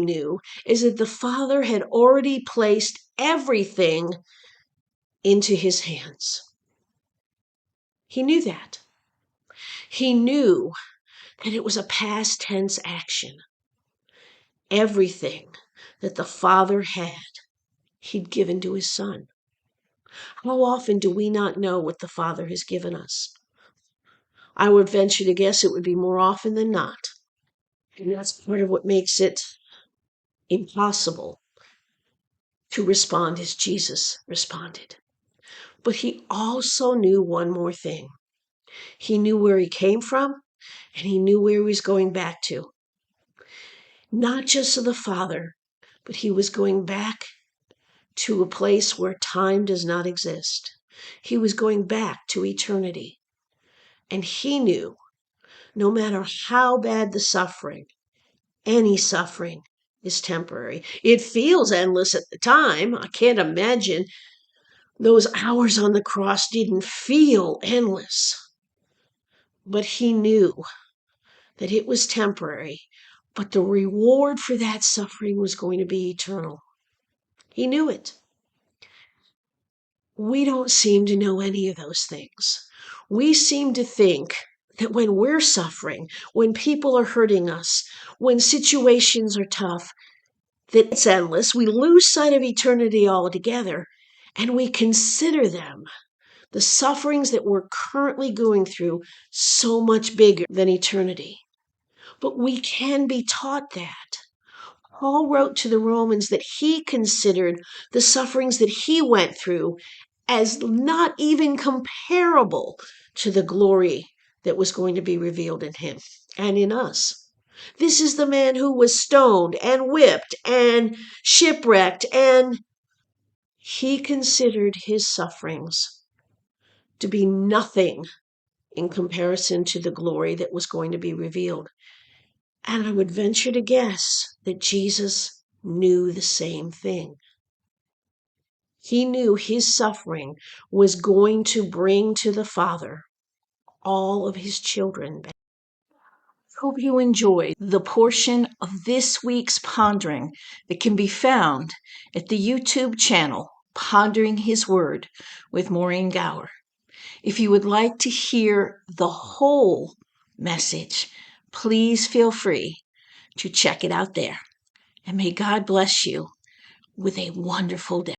knew is that the Father had already placed everything into his hands. He knew that. He knew that it was a past tense action. Everything that the Father had, he'd given to his Son. How often do we not know what the Father has given us? I would venture to guess it would be more often than not. And that's part of what makes it impossible to respond as Jesus responded. But he also knew one more thing. He knew where he came from, and he knew where he was going back to. Not just to the Father, but he was going back to a place where time does not exist. He was going back to eternity. And he knew, no matter how bad the suffering, any suffering is temporary. It feels endless at the time. I can't imagine those hours on the cross didn't feel endless. But he knew that it was temporary, but the reward for that suffering was going to be eternal. He knew it. We don't seem to know any of those things. We seem to think that when we're suffering, when people are hurting us, when situations are tough, that it's endless. We lose sight of eternity altogether, and we consider them, the sufferings that we're currently going through, so much bigger than eternity. But we can be taught that. Paul wrote to the Romans that he considered the sufferings that he went through as not even comparable to the glory that was going to be revealed in him and in us. This is the man who was stoned and whipped and shipwrecked, and he considered his sufferings to be nothing in comparison to the glory that was going to be revealed. And I would venture to guess that Jesus knew the same thing. He knew his suffering was going to bring to the Father all of his children back. Hope you enjoyed the portion of this week's pondering that can be found at the YouTube channel Pondering His Word with Maureen Gower. If you would like to hear the whole message, please feel free to check it out there. And may God bless you with a wonderful day.